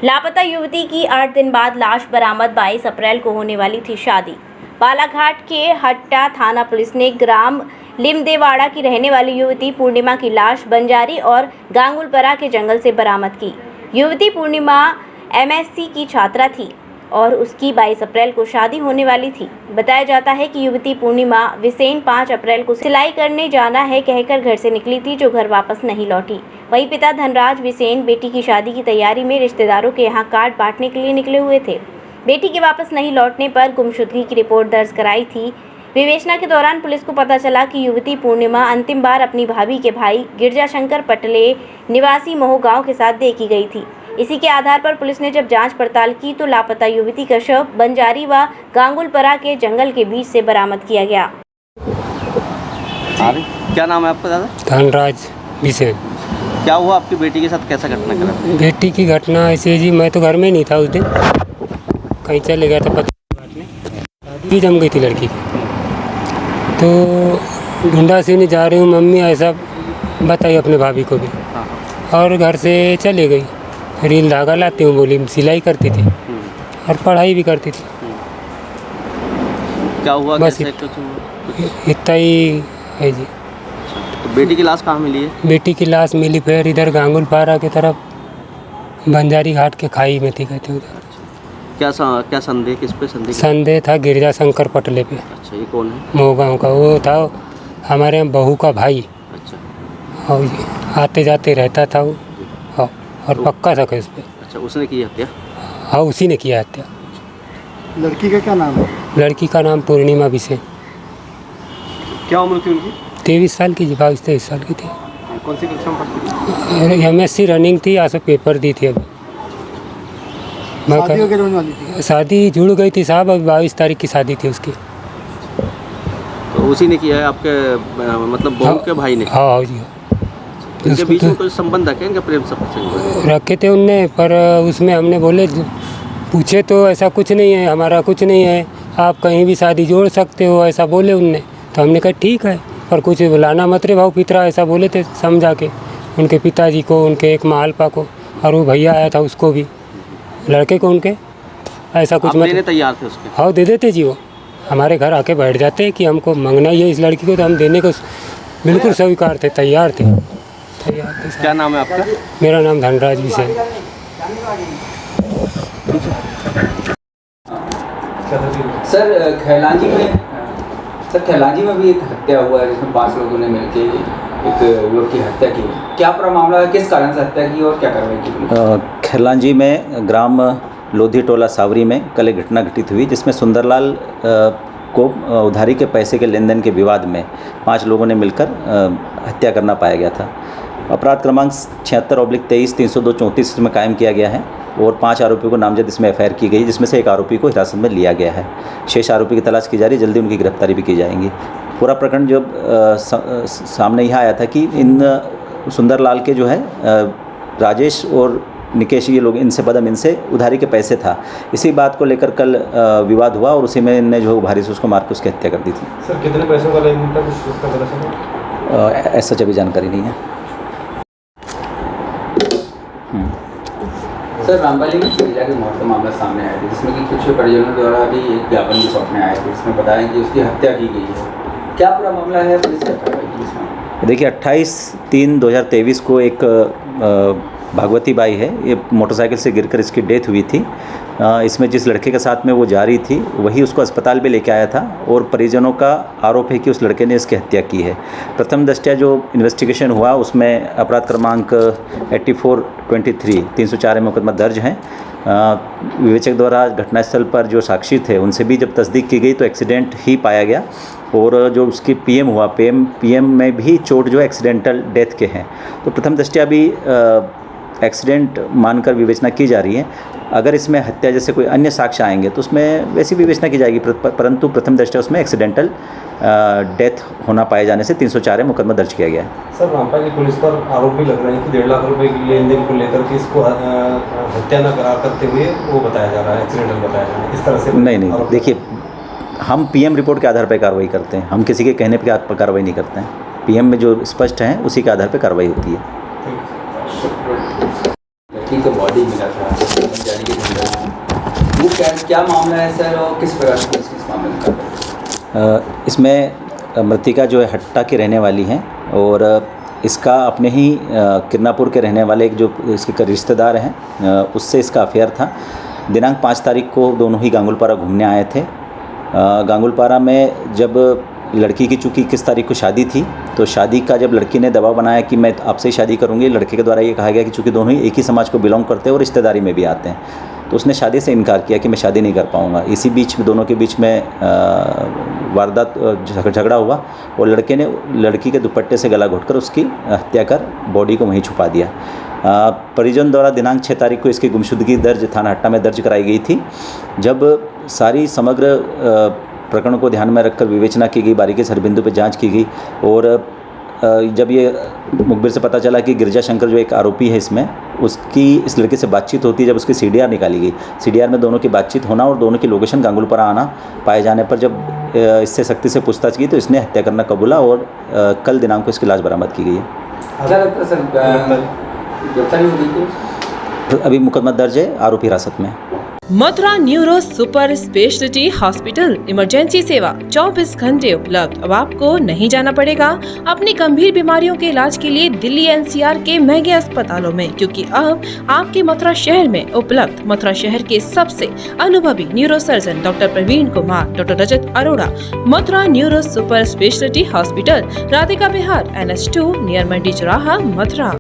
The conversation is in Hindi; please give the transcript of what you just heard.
लापता युवती की 8 दिन बाद लाश बरामद। 22 अप्रैल को होने वाली थी शादी। बालाघाट के हट्टा थाना पुलिस ने ग्राम लिमदेवाड़ा की रहने वाली युवती पूर्णिमा की लाश बंजारी और गांगुलपरा के जंगल से बरामद की। युवती पूर्णिमा एमएससी की छात्रा थी और उसकी 22 अप्रैल को शादी होने वाली थी। बताया जाता है कि युवती पूर्णिमा विसेन 5 अप्रैल को सिलाई करने जाना है कहकर घर से निकली थी, जो घर वापस नहीं लौटी। वहीं पिता धनराज विसेन बेटी की शादी की तैयारी में रिश्तेदारों के यहां कार्ड बांटने के लिए निकले हुए थे। बेटी के वापस नहीं लौटने पर गुमशुदगी की रिपोर्ट दर्ज कराई थी। विवेचना के दौरान पुलिस को पता चला कि युवती पूर्णिमा अंतिम बार अपनी भाभी के भाई गिरजाशंकर पटले निवासी मोह गांव के साथ देखी गई थी। इसी के आधार पर पुलिस ने जब जांच पड़ताल की तो लापता युवती का शव बंजारी व गांगुलपरा के जंगल के बीच से बरामद किया गया। क्या नाम है आपका दादा? धनराज विसेन। क्या हुआ आपकी बेटी के साथ, कैसा घटना करा? बेटी की घटना ऐसे जी, मैं तो घर में नहीं था उस दिन, कहीं चले गया था पता बांटने। शादी जम गई थी लड़की की, तो ढूंढा सिवनी जा रही हूँ मम्मी ऐसा बताई अपने भाभी को भी, और घर से चले गई। रील धागा लाती हूँ बोली, सिलाई करती थी और पढ़ाई भी करती थी। क्या हुआ? बस इतना ही है जी। तो बेटी की लाश कहाँ मिली है? बेटी की लाश मिली फिर इधर गांगुलपारा की तरफ बंजारी घाट के खाई में थी, कहते उधर। क्या संदेह, किस पे संदेह? संदेह था गिरजाशंकर पटले पे। अच्छा, ये कौन है? मोहगांव का वो था, हमारे यहाँ बहू का भाई। अच्छा। और ये आते जाते रहता था वो, और तो, पक्का था इस पे। अच्छा, उसने की हत्या? हाँ, उसी ने किया हत्या। लड़की का क्या नाम है? लड़की का नाम पूर्णिमा विसेन। क्या उम्र थी उनकी? 23 साल की, 22-23 साल की थी। कौन सी कक्षा में पढ़ती थी? एमएससी रनिंग थी, आज पेपर दी थी। अभी शादी वगैरह होने वाली थी? शादी जुड़ गई थी साहब, अभी 22 तारीख की शादी थी उसकी। तो उसी ने किया है आपके, मतलब बहू के भाई ने? हाँ जी। इनके बीच में कोई संबंध रखे, इनका प्रेम संबंध रखे थे उनने, पर उसमें हमने बोले पूछे तो ऐसा कुछ नहीं है, हमारा कुछ नहीं है, आप कहीं भी शादी जोड़ सकते हो, ऐसा बोले उनने। तो हमने कहा ठीक है, पर कुछ बुलाना मत रे भाऊ पितरा, ऐसा बोले थे समझा के उनके पिताजी को, उनके एक मालपा को, और वो भैया आया था उसको भी, लड़के को उनके, ऐसा कुछ मत। देने तैयार थे उसके? हाँ, दे देते जी। वो हमारे घर आके बैठ जाते कि हमको मंगना ही है इस लड़की को, तो हम देने को बिल्कुल स्वीकार थे, तैयार थे। क्या नाम है आपका? मेरा नाम धनराज विसेन। सर खैलांजी में भी एक हत्या हुआ है जिसमें 5 लोगों ने मिलकर एक युवक की हत्या की। क्या पूरा मामला है, किस कारण से हत्या की और क्या कार्रवाई की? खैलांजी में ग्राम लोधी टोला सावरी में कल एक घटना घटित हुई, जिसमें सुंदरलाल को उधारी के पैसे के लेन देन के विवाद में 5 लोगों ने मिलकर हत्या करना पाया गया था। अपराध क्रमांक 76/23 302-34 में कायम किया गया है और 5 आरोपियों को नामजद इसमें एफआईआर की गई, जिसमें से एक आरोपी को हिरासत में लिया गया है। शेष आरोपी की तलाश की जा रही है, जल्दी उनकी गिरफ्तारी भी की जाएंगी। पूरा प्रकरण जब सामने यह आया था कि इन सुंदरलाल के जो है राजेश और निकेश, ये लोग इनसे बदम, इनसे उधारी के पैसे था। इसी बात को लेकर कल विवाद हुआ और उसी में इनने जो भारी से उसको मार के उसकी हत्या कर दी थी। सर कितने पैसों का लेन था, कुछ उसका पता चला? ऐसा अभी जानकारी नहीं है। सर रामपाली में गिरिजा की मौत का मामला सामने आया था, जिसमें कि कुछ परिजनों द्वारा भी एक ज्ञापन भी सौंपने आए थे, जिसमें बताया कि उसकी हत्या की गई है। क्या पूरा मामला है, पुलिस क्या कार्रवाई की इसमें? देखिए, 28/3/2023 को एक भागवती बाई है, ये मोटरसाइकिल से गिरकर इसकी डेथ हुई थी। इसमें जिस लड़के के साथ में वो जा रही थी वही उसको अस्पताल भी लेके आया था और परिजनों का आरोप है कि उस लड़के ने इसकी हत्या की है। प्रथम दृष्टया जो इन्वेस्टिगेशन हुआ उसमें अपराध क्रमांक 84/23 304 में मुकदमा दर्ज है। विवेचक द्वारा घटनास्थल पर जो साक्षी थे उनसे भी जब तस्दीक की गई तो एक्सीडेंट ही पाया गया और जो उसकी पीएम हुआ, पीएम में भी चोट जो एक्सीडेंटल डेथ के हैं। तो प्रथम दृष्टया भी एक्सीडेंट मानकर विवेचना की जा रही है। अगर इसमें हत्या जैसे कोई अन्य साक्ष्य आएंगे तो उसमें वैसी विवेचना की जाएगी, परंतु प्रथम दृष्टया उसमें एक्सीडेंटल डेथ होना पाए जाने से 304 मुकदमा दर्ज किया गया है। सर रामपाल की पुलिस पर आरोप भी लग रहे हैं कि 1.5 लाख रुपए की लेन देन को लेकर के इसको हत्या न करार करते हुए वो बताया जा रहा है, एक्सीडेंटल बताया जा रहा है, इस तरह से? नहीं, देखिए, हम पीएम रिपोर्ट के आधार पर कार्रवाई करते हैं, हम किसी के कहने पर कार्रवाई नहीं करते हैं। पीएम में जो स्पष्ट है उसी के आधार पर कार्रवाई होती है। लड़की को बॉडी मिला था। क्या मामला है सर और किस प्रकार से पुलिस इस मामले में कार्रवाई कर रही है? इसमें मृतिका जो है हट्टा की रहने वाली हैं और इसका अपने ही किरनापुर के रहने वाले एक जो इसके रिश्तेदार हैं उससे इसका अफेयर था। दिनांक 5 तारीख को दोनों ही गांगुलपारा घूमने आए थे। गांगुलपारा में जब लड़की की चूँकि 21 तारीख को शादी थी, तो शादी का जब लड़की ने दबाव बनाया कि मैं आपसे ही शादी करूंगी, लड़के के द्वारा ये कहा गया कि चूँकि दोनों ही एक ही समाज को बिलोंग करते हैं और रिश्तेदारी में भी आते हैं, तो उसने शादी से इनकार किया कि मैं शादी नहीं कर पाऊंगा। इसी बीच दोनों के बीच में वारदात झगड़ा हुआ और लड़के ने लड़की के दुपट्टे से गला घोंटकर उसकी हत्या कर बॉडी को वहीं छुपा दिया। परिजन द्वारा दिनांक 6 तारीख को इसकी गुमशुदगी दर्ज थाना हट्टा में दर्ज कराई गई थी। जब सारी समग्र प्रकरण को ध्यान में रखकर विवेचना की गई, बारीकी से हर बिंदु पर जाँच की गई और जब ये मुखबिर से पता चला कि गिरजा शंकर जो एक आरोपी है इसमें, उसकी इस लड़के से बातचीत होती है, जब उसकी CDR निकाली गई, CDR में दोनों की बातचीत होना और दोनों की लोकेशन गांगुलपारा आना पाए जाने पर जब इससे सख्ती से पूछताछ की तो इसने हत्या करना कबूला और कल दिनांक को इसकी लाश बरामद की गई है। क्या लगता है सर गिरफ्तारी हो गई थी? अभी मुकदमा दर्ज है, आरोपी हिरासत में। Mathura neuro super speciality hospital emergency सेवा 24 घंटे उपलब्ध। अब आपको नहीं जाना पड़ेगा अपनी गंभीर बीमारियों के इलाज के लिए दिल्ली NCR के महंगे अस्पतालों में, क्योंकि अब आपके मथुरा शहर में उपलब्ध मथुरा शहर के सबसे अनुभवी neuro surgeon doctor Praveen Kumar, doctor Rajat Arora. Mathura neuro super speciality hospital, Radhika Vihar, NH2 near मंडी चौराहा, मथुरा।